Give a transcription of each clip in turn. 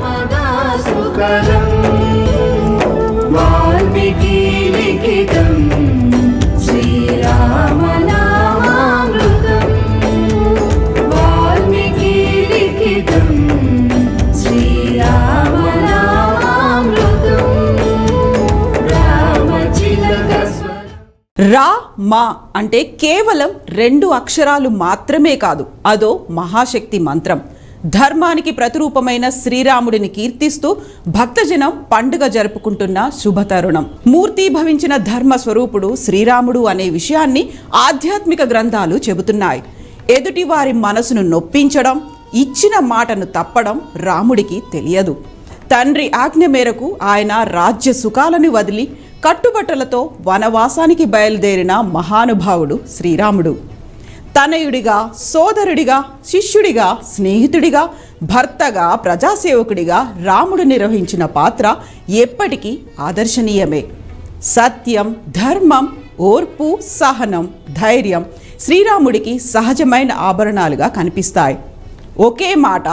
రామగా సుకరం వాల్మీకి లిఖితం శ్రీరామనామామృతం వాల్మీకి లిఖితం శ్రీరామనామామృతం రామచిలక రా మా అంటే కేవలం 2 అక్షరాలు మాత్రమే కాదు, అదో మహాశక్తి మంత్రం. ధర్మానికి ప్రతిరూపమైన శ్రీరాముడిని కీర్తిస్తూ భక్తజనం పండుగ జరుపుకుంటున్న శుభతరుణం. మూర్తీభవించిన ధర్మ స్వరూపుడు శ్రీరాముడు అనే విషయాన్ని ఆధ్యాత్మిక గ్రంథాలు చెబుతున్నాయి. ఎదుటి వారి మనసును నొప్పించడం, ఇచ్చిన మాటను తప్పడం రాముడికి తెలియదు. తండ్రి ఆజ్ఞ మేరకు ఆయన రాజ్య సుఖాలను వదిలి కట్టుబట్టలతో వనవాసానికి బయలుదేరిన మహానుభావుడు శ్రీరాముడు. తనయుడిగా, సోదరుడిగా, శిష్యుడిగా, స్నేహితుడిగా, భర్తగా, ప్రజాసేవకుడిగా రాముడు నిర్వహించిన పాత్ర ఎప్పటికీ ఆదర్శనీయమే. సత్యం, ధర్మం, ఓర్పు, సహనం, ధైర్యం శ్రీరాముడికి సహజమైన ఆభరణాలుగా కనిపిస్తాయి. ఒకే మాట,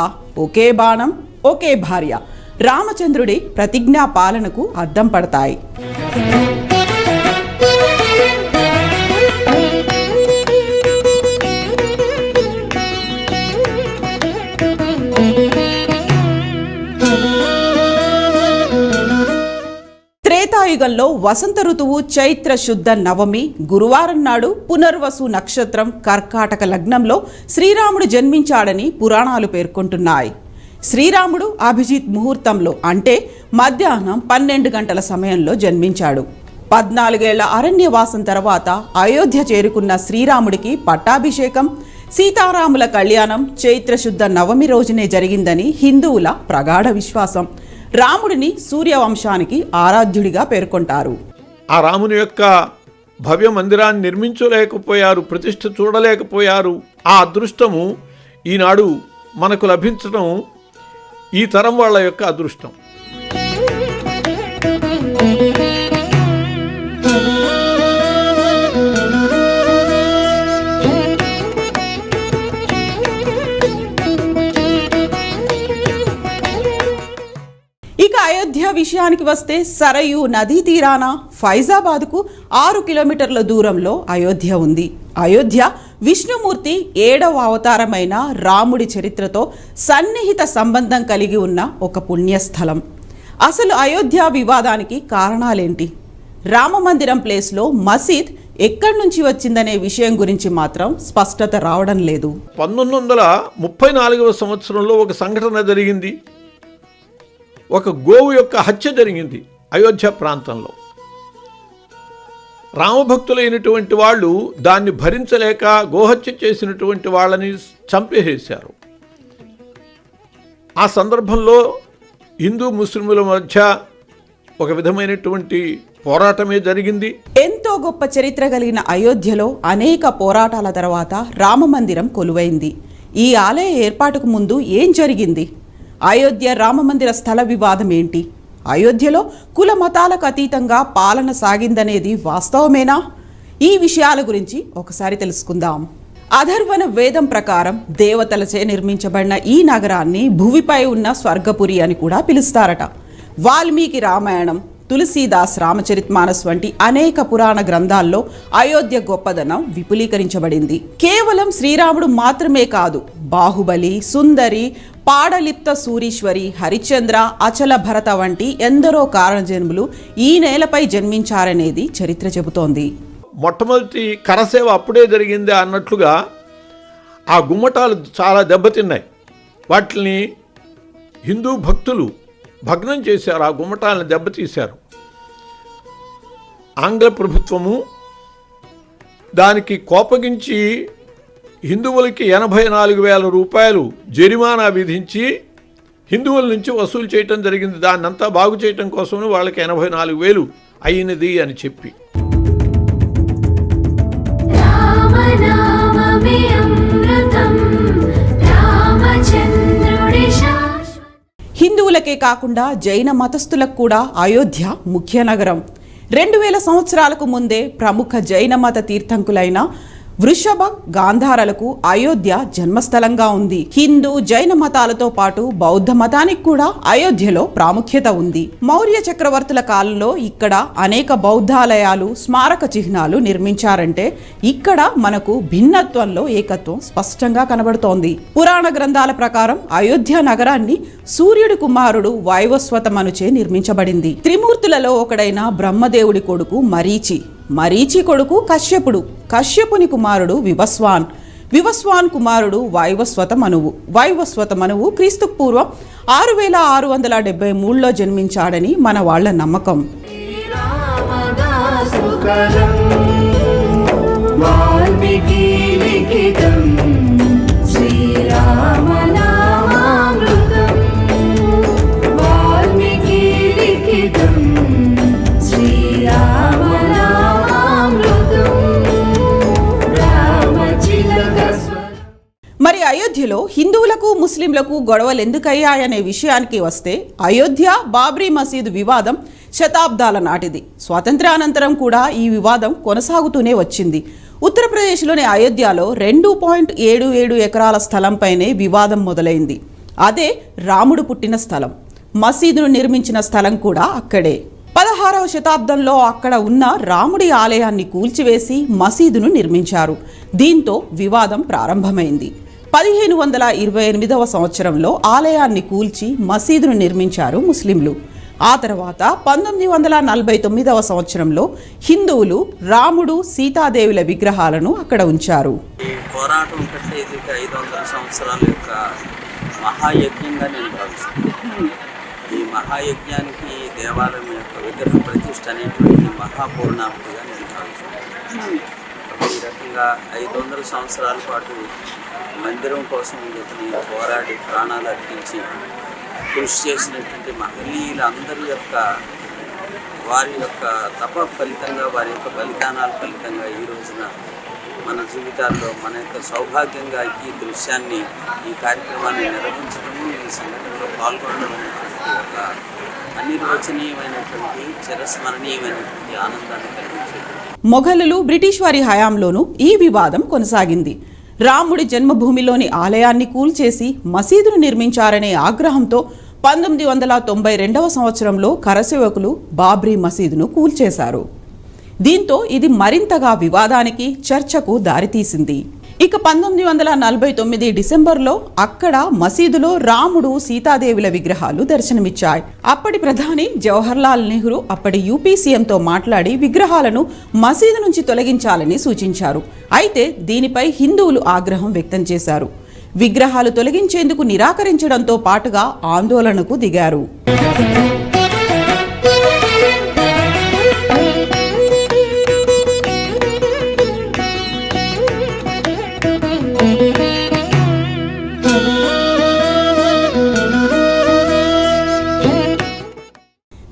ఒకే బాణం, ఒకే భార్య రామచంద్రుడి ప్రతిజ్ఞా పాలనకు అద్దం పడతాయి. త్రేతాయుగంలో వసంత ఋతువు చైత్ర శుద్ధ నవమి గురువారం నాడు పునర్వసు నక్షత్రం కర్కాటక లగ్నంలో శ్రీరాముడు జన్మించాడని పురాణాలు పేర్కొంటున్నాయి. శ్రీరాముడు అభిజిత్ ముహూర్తంలో అంటే మధ్యాహ్నం 12 గంటల సమయంలో జన్మించాడు. 14 ఏళ్ల అరణ్యవాసం తర్వాత అయోధ్య చేరుకున్న శ్రీరాముడికి పట్టాభిషేకం, సీతారాముల కళ్యాణం చైత్రశుద్ధ నవమి రోజునే జరిగిందని హిందువుల ప్రగాఢ విశ్వాసం. రాముడిని సూర్యవంశానికి ఆరాధ్యుడిగా పేర్కొంటారు. ఆ రాముని యొక్క భవ్య మందిరాన్ని నిర్మించలేకపోయారు, ప్రతిష్ఠ చూడలేకపోయారు. ఆ అదృష్టము ఈనాడు మనకు లభించడం ఈ తరం వాళ్ళ యొక్క అదృష్టం. ఇక అయోధ్య విషయానికి వస్తే సరయూ నదీ తీరాన ఫైజాబాద్కు 6 కిలోమీటర్ల దూరంలో అయోధ్య ఉంది. అయోధ్య విష్ణుమూర్తి 7వ అవతారమైన రాముడి చరిత్రతో సన్నిహిత సంబంధం కలిగి ఉన్న ఒక పుణ్యస్థలం. అసలు అయోధ్య వివాదానికి కారణాలేంటి? రామమందిరం ప్లేస్లో మసీద్ ఎక్కడి నుంచి వచ్చిందనే విషయం గురించి మాత్రం స్పష్టత రావడం లేదు. 1934వ సంవత్సరంలో ఒక సంఘటన జరిగింది. ఒక గోవు యొక్క హత్య జరిగింది అయోధ్య ప్రాంతంలో. రామభక్తులైనటువంటి వాళ్ళు దాన్ని భరించలేక గోహత్య చేసినటువంటి వాళ్ళని చంపేసేశారు. ఆ సందర్భంలో హిందూ ముస్లింల మధ్య ఒక విధమైనటువంటి పోరాటమే జరిగింది. ఎంతో గొప్ప చరిత్ర కలిగిన అయోధ్యలో అనేక పోరాటాల తర్వాత రామమందిరం కొలువైంది. ఈ ఆలయ ఏర్పాటుకు ముందు ఏం జరిగింది? అయోధ్య రామమందిర స్థల వివాదం ఏంటి? అయోధ్యలో కుల మతాలకు అతీతంగా పాలన సాగిందనేది వాస్తవమేనా? ఈ విషయాల గురించి ఒకసారి తెలుసుకుందాం. అథర్వణ వేదం ప్రకారం దేవతలచే నిర్మించబడిన ఈ నగరాన్ని భూమిపై ఉన్న స్వర్గపురి అని కూడా పిలుస్తారట. వాల్మీకి రామాయణం, తులసీదాస్ రామచరితమానస్ వంటి అనేక పురాణ గ్రంథాల్లో అయోధ్య గొప్పదనం విపులీకరించబడింది. కేవలం శ్రీరాముడు మాత్రమే కాదు, బాహుబలి, సుందరి, పాడలిప్త సూరీశ్వరి, హరిశ్చంద్ర, అచల భరత వంటి ఎందరో కారణజన్ములు ఈ నేలపై జన్మించారనేది చరిత్ర చెబుతోంది. మొట్టమొదటి కరసేవ అప్పుడే జరిగింది అన్నట్లుగా ఆ గుమ్మటాలు చాలా దెబ్బతిన్నాయి. వాటిని హిందూ భక్తులు భగ్నం చేశారు, ఆ గుమ్మటాలను దెబ్బతీశారు. ఆంగ్ల ప్రభుత్వము దానికి కోపగించి హిందువులకి 84,000 రూపాయలు జరిమానా విధించి హిందువుల నుంచి వసూలు చేయటం జరిగింది. దాన్నంతా బాగు చేయటం కోసం వాళ్ళకి 84,000 అయినది అని చెప్పి. హిందువులకే కాకుండా జైన మతస్థులకు కూడా అయోధ్య ముఖ్య నగరం. 2000 సంవత్సరాలకు ముందే ప్రముఖ జైన మత తీర్థంకులైన వృషభ గాంధారాలకు అయోధ్య జన్మస్థలంగా ఉంది. హిందూ జైన మతాలతో పాటు బౌద్ధ మతానికి కూడా అయోధ్యలో ప్రాముఖ్యత ఉంది. మౌర్య చక్రవర్తుల కాలంలో ఇక్కడ అనేక బౌద్ధాలయాలు, స్మారక చిహ్నాలు నిర్మించారంటే ఇక్కడ మనకు భిన్నత్వంలో ఏకత్వం స్పష్టంగా కనబడుతోంది. పురాణ గ్రంథాల ప్రకారం అయోధ్య నగరాన్ని సూర్యుడి కుమారుడు వైవస్వతమనుచే నిర్మించబడింది. త్రిమూర్తులలో ఒకడైన బ్రహ్మదేవుడి కొడుకు మరీచి, మరీచి కొడుకు కశ్యపుడు, కశ్యపుని కుమారుడు వివస్వాన్, వివస్వాన్ కుమారుడు వైవస్వత మనువు, వైవస్వత మనువు క్రీస్తుకు పూర్వం 6673లో జన్మించాడని మన వాళ్ళ నమ్మకం. శ్రీరామదాసుకరం వాల్మీకి లిఖితం శ్రీరామనామామృతం వాల్మీకి లిఖితం మరి అయోధ్యలో హిందువులకు ముస్లింలకు గొడవలు ఎందుకయ్యాయనే విషయానికి వస్తే, అయోధ్య బాబ్రీ మసీదు వివాదం శతాబ్దాల నాటిది. స్వాతంత్ర్యానంతరం కూడా ఈ వివాదం కొనసాగుతూనే వచ్చింది. ఉత్తరప్రదేశ్లోని అయోధ్యలో 2.77 ఎకరాల స్థలంపైనే వివాదం మొదలైంది. అదే రాముడు పుట్టిన స్థలం. మసీదును నిర్మించిన స్థలం కూడా అక్కడే. 16వ శతాబ్దంలో అక్కడ ఉన్న రాముడి ఆలయాన్ని కూల్చివేసి మసీదును నిర్మించారు. దీంతో వివాదం ప్రారంభమైంది. 1528వ సంవత్సరంలో ఆలయాన్ని కూల్చి మసీదును నిర్మించారు ముస్లింలు. ఆ తర్వాత 1949వ సంవత్సరంలో హిందువులు రాముడు, సీతాదేవుల విగ్రహాలను అక్కడ ఉంచారు. ఈ పోరాటం కంటే ఇది 500 సంవత్సరాల యొక్క మహాయజ్ఞంగా నేను భావిస్తున్నాను. ఈ మహాయజ్ఞానికి దేవాలయం యొక్క విగ్రహ ప్రతిష్ఠ అనేటువంటి మహాపూర్ణాహుతిగా నేను భావిస్తున్నాను. ఈ రకంగా 500 సంవత్సరాల పాటు మందిరం కోసం చెప్పని పోరాడి ప్రాణాలు అర్పించి కృషి చేసినటువంటి మహనీయులందరి యొక్క వారి యొక్క తప ఫలితంగా, వారి యొక్క బలిదానాల ఫలితంగా ఈ రోజున మన జీవితాల్లో మన యొక్క సౌభాగ్యంగా ఈ దృశ్యాన్ని, ఈ కార్యక్రమాన్ని నిర్వహించడము, ఈ సంఘటనలో పాల్గొనడం అనేటువంటి ఒక అనిర్వచనీయమైనటువంటి చిరస్మరణీయమైనటువంటి ఆనందాన్ని కలిగించేది. మొఘలులు, బ్రిటిష్ వారి హయాంలోనూ ఈ వివాదం కొనసాగింది. రాముడి జన్మభూమిలోని ఆలయాన్ని కూల్చేసి మసీదును నిర్మించారనే ఆగ్రహంతో 1992వ సంవత్సరంలో కరసేవకులు బాబ్రీ మసీదును కూల్చేశారు. దీంతో ఇది మరింతగా వివాదానికి, చర్చకు దారితీసింది. ఇక 1949 డిసెంబర్లో అక్కడ మసీదులో రాముడు, సీతాదేవుల విగ్రహాలు దర్శనమిచ్చాయి. అప్పటి ప్రధాని జవహర్లాల్ నెహ్రూ అప్పటి యూపీ సీఎంతో మాట్లాడి విగ్రహాలను మసీదు నుంచి తొలగించాలని సూచించారు. అయితే దీనిపై హిందువులు ఆగ్రహం వ్యక్తం చేశారు. విగ్రహాలు తొలగించేందుకు నిరాకరించడంతో పాటుగా ఆందోళనకు దిగారు.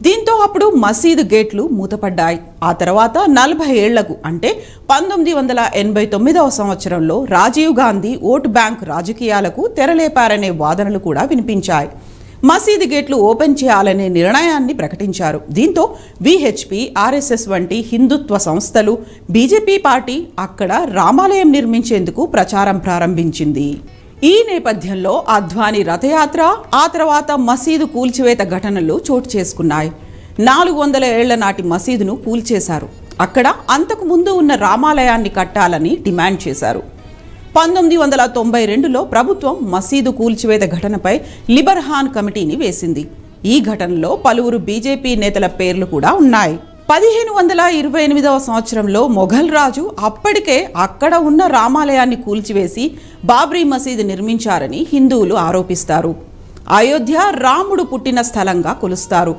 దీంతో అప్పుడు మసీదు గేట్లు మూతపడ్డాయి. ఆ తర్వాత 40 ఏళ్లకు అంటే 1989వ సంవత్సరంలో రాజీవ్ గాంధీ ఓటు బ్యాంక్ రాజకీయాలకు తెరలేపారనే వాదనలు కూడా వినిపించాయి. మసీదు గేట్లు ఓపెన్ చేయాలనే నిర్ణయాన్ని ప్రకటించారు. దీంతో విహెచ్పి, ఆర్ఎస్ఎస్ వంటి హిందుత్వ సంస్థలు, బీజేపీ పార్టీ అక్కడ రామాలయం నిర్మించేందుకు ప్రచారం ప్రారంభించింది. ఈ నేపథ్యంలో అద్వానీ రథయాత్ర, ఆ తర్వాత మసీదు కూల్చివేత ఘటనలు చోటు చేసుకున్నాయి. 400 ఏళ్ల నాటి మసీదును కూల్చేశారు. అక్కడ అంతకు ముందు ఉన్న రామాలయాన్ని కట్టాలని డిమాండ్ చేశారు. 1992లో ప్రభుత్వం మసీదు కూల్చివేత ఘటనపై లిబర్హాన్ కమిటీని వేసింది. ఈ ఘటనలో పలువురు బీజేపీ నేతల పేర్లు కూడా ఉన్నాయి. 1528వ సంవత్సరంలో మొఘల్ రాజు అప్పటికే అక్కడ ఉన్న రామాలయాన్ని కూల్చివేసి బాబ్రీ మసీదు నిర్మించారని హిందువులు ఆరోపిస్తారు. అయోధ్య రాముడు పుట్టిన స్థలంగా కొలుస్తారు.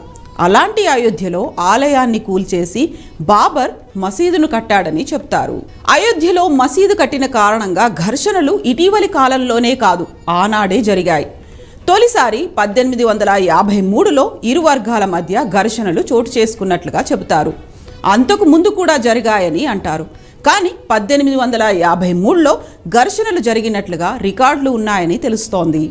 అలాంటి అయోధ్యలో ఆలయాన్ని కూల్చేసి బాబర్ మసీదును కట్టాడని చెప్తారు. అయోధ్యలో మసీదు కట్టిన కారణంగా ఘర్షణలు ఇటీవలి కాలంలోనే కాదు, ఆనాడే జరిగాయి. తొలిసారి 1853లో ఇరు వర్గాల మధ్య ఘర్షణలు చోటు చేసుకున్నట్లుగా చెబుతారు. అంతకు ముందు కూడా జరిగాయని అంటారు. కానీ 1853లో ఘర్షణలు జరిగినట్లుగా రికార్డులు ఉన్నాయని తెలుస్తోంది.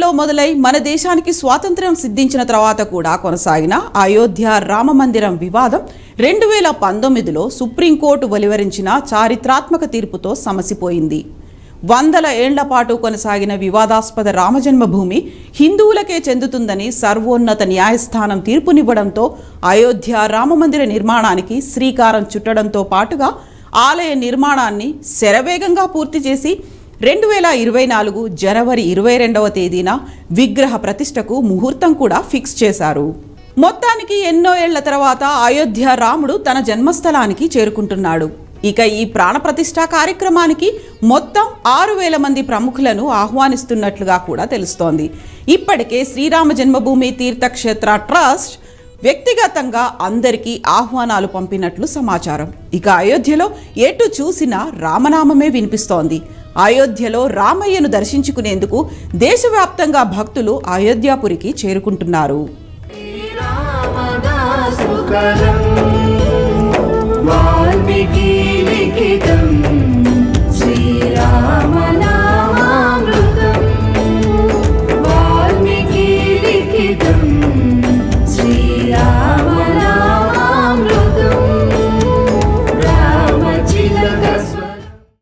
కాలంలో మొదలై మన దేశానికి స్వాతంత్ర్యం సిద్ధించిన తర్వాత కూడా కొనసాగిన అయోధ్య రామ మందిరం వివాదం 2019లో సుప్రీంకోర్టు వెలువరించిన చారిత్రాత్మక తీర్పుతో సమసిపోయింది. 100 ఏళ్ల పాటు కొనసాగిన వివాదాస్పద రామజన్మభూమి హిందువులకే చెందుతుందని సర్వోన్నత న్యాయస్థానం తీర్పునివ్వడంతో అయోధ్య రామమందిర నిర్మాణానికి శ్రీకారం చుట్టడంతో పాటుగా ఆలయ నిర్మాణాన్ని శరవేగంగా పూర్తి చేసి 2024 జనవరి 22వ తేదీన విగ్రహ ప్రతిష్టకు ముహూర్తం కూడా ఫిక్స్ చేశారు. మొత్తానికి ఎన్నో ఏళ్ల తర్వాత అయోధ్య రాముడు తన జన్మస్థలానికి చేరుకుంటున్నాడు. ఇక ఈ ప్రాణప్రతిష్ఠా కార్యక్రమానికి మొత్తం 6,000 మంది ప్రముఖులను ఆహ్వానిస్తున్నట్లుగా కూడా తెలుస్తోంది. ఇప్పటికే శ్రీరామ జన్మభూమి తీర్థక్షేత్ర ట్రస్ట్ వ్యక్తిగతంగా అందరికీ ఆహ్వానాలు పంపినట్లు సమాచారం. ఇక అయోధ్యలో ఎటు చూసినా రామనామమే వినిపిస్తోంది. అయోధ్యలో రామయ్యను దర్శించుకునేందుకు దేశవ్యాప్తంగా భక్తులు అయోధ్యాపురికి చేరుకుంటున్నారు. రామదాసుకరం